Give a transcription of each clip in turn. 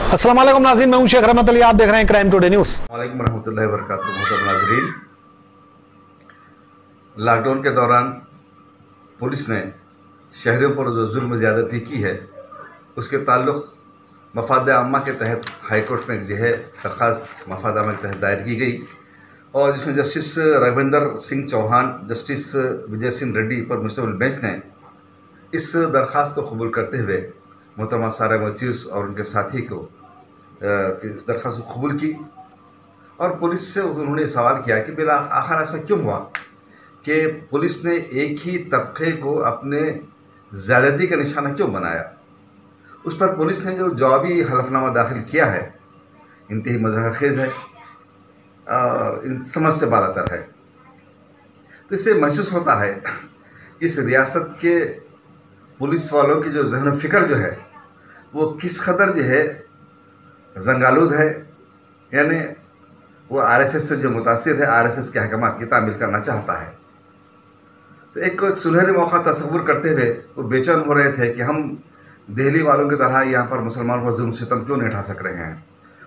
अस्सलाम वालेकुम नाज़रीन, मैं हूं शेख रहमत अली, आप देख रहे हैं क्राइम टुडे न्यूज़। वालेकुम रहमतुल्लाहि व बरकातुहू। मोहतरम नाज़रीन, लॉकडाउन के दौरान पुलिस ने शहरियों पर जो जुल्म ज़्यादती की है उसके ताल्लुक़ मफाद आम्मा के तहत हाई कोर्ट में जो है दरख्वास्त मफाद आम्मा के तहत दायर की गई और जिसमें जस्टिस रविंदर सिंह चौहान, जस्टिस विजय सिंह रेड्डी पर मुश्तमिल बेंच ने इस दरख्वास्त को कबूल करते हुए मोहतरमा सारा मथ्यूस और उनके साथी को इस दरख्वास्त को कबूल की। और पुलिस से उन्होंने सवाल किया कि बिला आखिर ऐसा क्यों हुआ कि पुलिस ने एक ही तबके को अपने ज़्यादती का निशाना क्यों बनाया। उस पर पुलिस ने जो जवाबी हलफनामा दाखिल किया है इंतही मज़ाक़ेज़ है और इन समझ से बालातर है। तो इससे महसूस होता है कि इस रियासत के पुलिस वालों की जो ज़हन फ़िक्र जो है वो किस कदर जो है जंगालूद है, यानी वो आरएसएस से जो मुतासिर है, आरएसएस के अहकामात की तामील करना चाहता है। तो एक सुनहरी मौका तस्वुर करते हुए वो बेचैन हो रहे थे कि हम दिल्ली वालों की तरह यहाँ पर मुसलमानों पर जुल्म सितम क्यों नहीं उठा सक रहे हैं।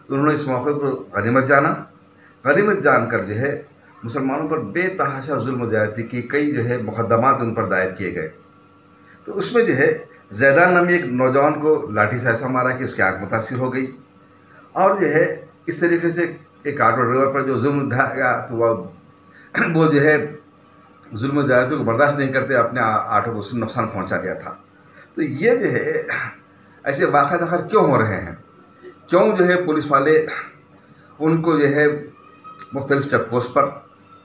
तो उन्होंने इस मौके को गनीमत जाना। गनीमत जानकर जो है मुसलमानों पर बेतहाशा जुल्म ज़्यादती की कई जो है मुकदमात उन पर दायर किए गए। तो उसमें जो है जैदान नामी एक नौजवान को लाठी से ऐसा मारा कि उसकी आँख मुतासिर हो गई और जो है इस तरीके से एक ऑटो ड्राइवर पर जो जुल्म ढाया गया तो वो जो है जुल्म ज़्यादती को बर्दाश्त नहीं करते अपने ऑटो को नुकसान पहुंचा दिया था। तो ये जो है ऐसे वाक़यात आखिर क्यों हो रहे हैं, क्यों जो है पुलिस वाले उनको जो है मुख्तलिफ चेक पोस्ट पर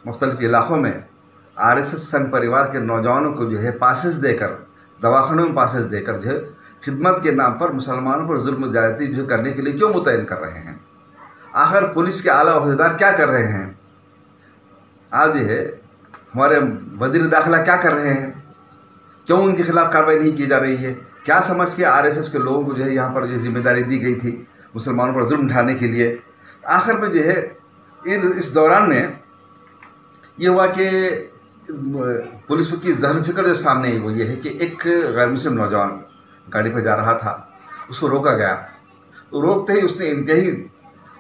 मुख्तलिफ इलाक़ों में आरएसएस संघ परिवार के नौजवानों को जो है पासेस देकर, दवाखानों में पासेस देकर जो है खिदमत के नाम पर मुसलमानों पर जुल्म ज़्यादती जो करने के लिए क्यों मुतयन कर रहे हैं। आखिर पुलिस के आला अहदेदार क्या कर रहे हैं, आज जो है हमारे वज़ीर दाखिला क्या कर रहे हैं, क्यों उनके खिलाफ कार्रवाई नहीं की जा रही है। क्या समझ के आरएसएस के लोगों को जो है यहाँ पर जो जिम्मेदारी दी गई थी मुसलमानों पर जुल्म ढाने के लिए। आखिर में जो है इस दौरान ने ये हुआ कि पुलिस की ज़हन फ़िक्र जो सामने आई वो ये है कि एक गैर मुस्लिम नौजवान गाड़ी पर जा रहा था, उसको रोका गया। तो रोकते ही उसने इंतहाई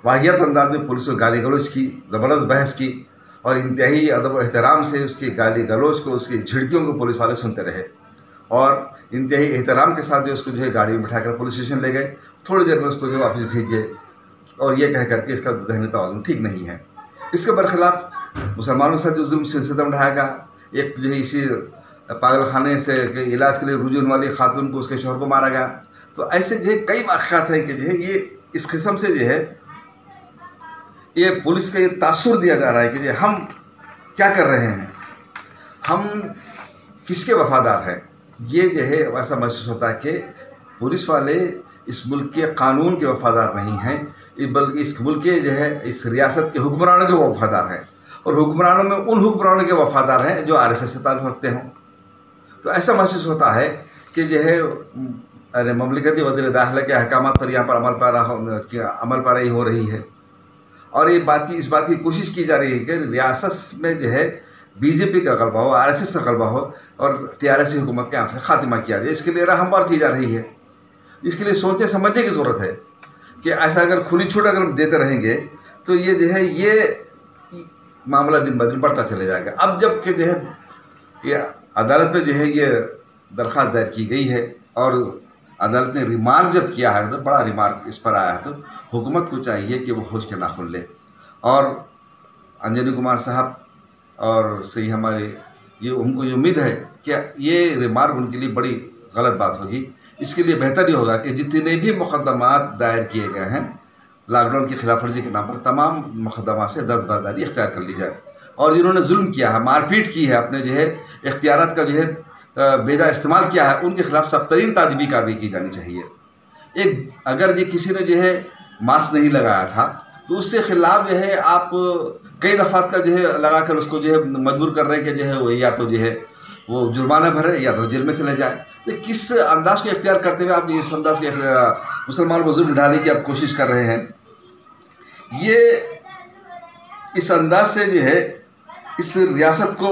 वाहियात अंदाज में पुलिस को गाली गलौज की, ज़बरदस्त बहस की और इंतहाई अदब एहतराम से उसकी गाली गलौज को, उसकी झिड़कियों को पुलिस वाले सुनते रहे और इंतहाई एहतराम के साथ जो उसको जो है गाड़ी में बिठाकर पुलिस स्टेशन ले गए। थोड़ी देर में उसको जो वापस भेज दिए और ये कह करके इसका ज़हनी तवाज़ुन ठीक नहीं है। इसके बरखिलाफ़ मुसलमानों के साथ जो जुल्म सितम ढाया गया, एक जो है इसी पागल खाने से इलाज के लिए रुजू होने वाली खातून को उसके शौहर को मारा गया। तो ऐसे जो है कई वाक़यात हैं कि जो है ये इस किस्म से जो है ये पुलिस का ये तासुर दिया जा रहा है कि जो हम क्या कर रहे हैं, हम किसके वफ़ादार हैं। ये जो है वैसा महसूस होता है कि पुलिस वाले इस मुल्क के कानून के वफ़ादार नहीं हैं, बल्कि इस मुल्क के जो है इस रियासत के हुक्मरानों के वफ़ादार हैं और हुक्मरानों में उन हुक्मरानों के वफ़ादार हैं जो आरएसएस से ताल्लुक़ रखते हों। तो ऐसा महसूस होता है कि जो है ममलिकती वज़ीर दाखिला के अहकामात पर यहाँ पर अमल पैराई हो रही है और इस बात की कोशिश की जा रही है कि रियासत में जो है बीजेपी का गलबा हो, आरएसएस का गलबा हो और टीआरएस हुकूमत के यहाँ से खात्मा किया जाए। इसके लिए रहमवार की जा रही है। इसके लिए सोचने समझने की ज़रूरत है कि ऐसा अगर खुली छूट अगर देते रहेंगे तो ये जो है ये मामला दिन ब दिन बढ़ता चले जाएगा। अब जब कि जो है ये अदालत में जो है ये दरख्वास्त दायर की गई है और अदालत ने रिमार्क जब किया है तो बड़ा रिमार्क इस पर आया है, तो हुकूमत को चाहिए कि वो होश के नाखुन ले और अंजनी कुमार साहब और सही हमारे ये उनको ये उम्मीद है कि ये रिमार्क उनके लिए बड़ी गलत बात होगी। इसके लिए बेहतर ये होगा कि जितने भी मुकदमात दायर किए गए हैं लॉकडाउन की खिलाफ वर्जी के नाम पर, तमाम मुकदमा से दस्तबरदारी इख्तियार कर ली जाए और जिन्होंने जुल्म किया है, मारपीट की है, अपने जो है इख्तियारात का जो है बेजा इस्तेमाल किया है, उनके खिलाफ सख्त तरीन तादीबी कार्रवाई की जानी चाहिए। एक अगर ये किसी ने जो है मास्क नहीं लगाया था तो उससे खिलाफ जो है आप कई दफ़ात का जो है लगा कर उसको जो है मजबूर कर रहे हैं कि जो है वो या तो जो है वो जुर्माना भरे या तो जेल में चले जाए। तो किस अंदाज को इख्तियार करते हुए आप इस अंदाज के मुसलमानों को जुल्म ढाने की आप कोशिश कर रहे हैं। ये इस अंदाज से जो है इस रियासत को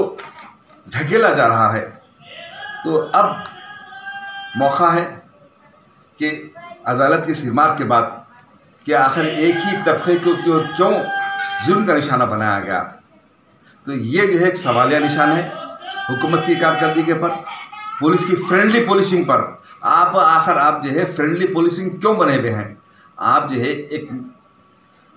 ढकेला जा रहा है। तो अब मौका है कि अदालत की इस रिमार्क के बाद कि आखिर एक ही तबके को क्यों जुल्म का निशाना बनाया गया। तो ये जो है एक सवालिया निशान है हुकूमत की कारकर्दगी के पर, पुलिस की फ्रेंडली पुलिसिंग पर। आप जो है फ्रेंडली पुलिसिंग क्यों बने हुए हैं? आप जो है एक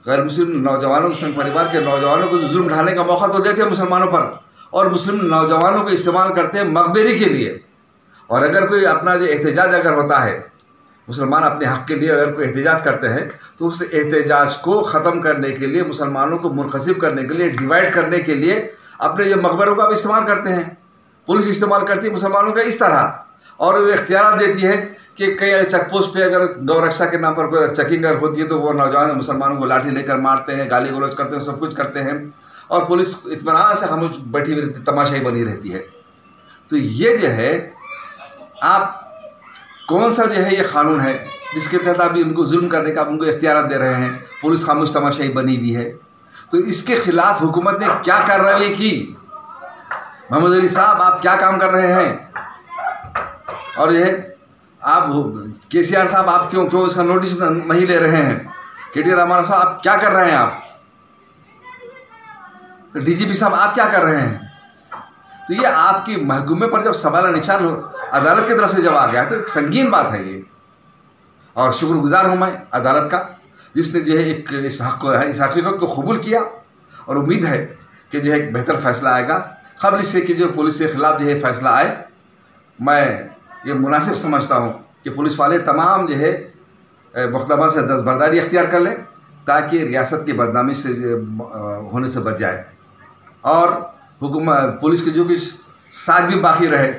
गैर मुस्लिम नौजवानों के संग परिवार के नौजवानों को जुल्म ढालने का मौका तो देते हैं मुसलमानों पर, और मुस्लिम नौजवानों को इस्तेमाल करते हैं मकबरी के लिए। और अगर कोई अपना जो एहतजाज अगर होता है, मुसलमान अपने हक़ के लिए अगर कोई एहतजाज करते हैं, तो उस एहतजाज को ख़त्म करने के लिए, मुसलमानों को मुनक़सिब करने के लिए, डिवाइड करने के लिए अपने जो मकबरों का भी इस्तेमाल करते हैं। पुलिस इस्तेमाल करती है मुसलमानों का इस तरह, और वो इख्तियार देती है कि कई चेक पोस्ट पे अगर गौरक्षा के नाम पर कोई चेकिंग अगर होती है तो वो नौजवान मुसलमानों को लाठी लेकर मारते हैं, गाली गलौज करते हैं, सब कुछ करते हैं, और पुलिस इत्मीनान से हम बैठी हुई रहती, तमाशाई बनी रहती है। तो ये जो है आप कौन सा जो है ये कानून है जिसके तहत आप इनको जुल्म करने का उनको इख्तियार दे रहे हैं? पुलिस खामोश तमाशाई बनी हुई है। तो इसके खिलाफ हुकूमत ने क्या कार्रवाई की? मोहम्मद अली साहब आप क्या काम कर रहे हैं? और ये आप केसीआर साहब आप क्यों इसका नोटिस नहीं ले रहे हैं? के.टी. रामाराव साहब आप क्या कर रहे हैं? आप डीजीपी साहब आप क्या कर रहे हैं? तो ये आपकी महकूमे पर जब सवाल निशान अदालत की तरफ से जब आ गया तो एक संगीन बात है ये, और शुक्रगुजार हूँ मैं अदालत का जिसने जो है इस हकीकत को कबूल किया, और उम्मीद है कि जो है एक बेहतर फैसला आएगा। क़ब्ल इससे कि जो पुलिस के ख़िलाफ़ जो है फैसला आए, मैं ये मुनासिब समझता हूँ कि पुलिस वाले तमाम जो है मुक़दमा से दस्तबरदारी अख्तियार कर लें ताकि रियासत की बदनामी से होने से बच जाए, और हुकूमत पुलिस के जो कुछ साथ भी बाकी रहे,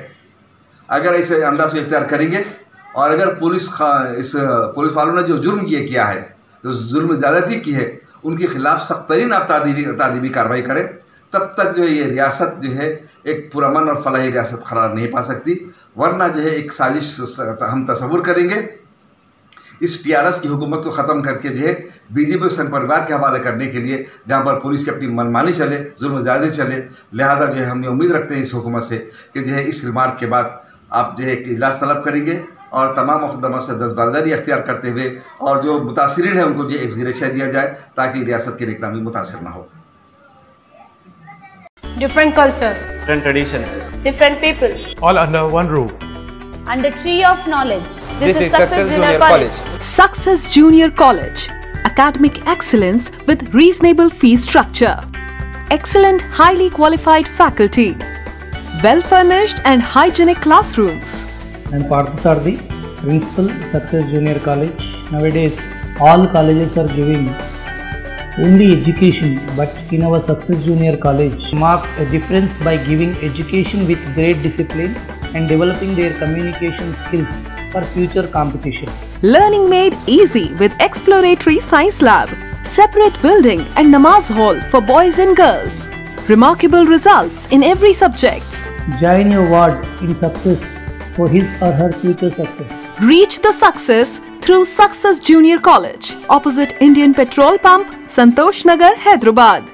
अगर ऐसे अंदाज में इख्तियार करेंगे, और अगर पुलिस वालों ने जो जुर्म किया है, जो जुल्म ज़्यादती की है, उनके खिलाफ सख्त तरीन तादीबी कार्रवाई करें, तब तक जो है ये रियासत जो है एक पुरअमन और फलाही रियासत करार नहीं पा सकती। वरना जो है एक साजिश हम तस्वुर करेंगे इस टीआरएस की हुकूमत को ख़त्म करके जो है बीजेपी संघ परिवार के हवाले करने के लिए, जहाँ पर पुलिस की अपनी मनमानी चले, जुल्म ज़्यादा चले। लिहाजा जो है हम ये उम्मीद रखते हैं इस हुकूमत से कि जो है इस रिमार्क के बाद आप जो है इजलास तलब करेंगे और तमाम मुक़दमा से दस्तबरदारी अख्तियार करते हुए, और जो मुतासिरीन है उनको जो एक ज़ीर-ए-शह दिया जाए ताकि रियासत की इकनॉमी मुतासिर ना हो। Different culture, different traditions, different people, all under one roof. under tree of knowledge. This is Success Junior College. Success Junior College. Academic excellence with reasonable fee structure. Excellent, highly qualified faculty. Well-furnished and hygienic classrooms. I'm Parthasarthi, Principal, Success Junior College. Nowadays, all colleges are giving only education, but in our Success Junior College marks a difference by giving education with great discipline and developing their communication skills for future competition. Learning made easy with exploratory science lab, separate building and namaz hall for boys and girls. Remarkable results in every subjects. Join your ward in success for his or her future success. Reach the success through Success Junior College, opposite Indian Petrol Pump, Santosh Nagar, Hyderabad.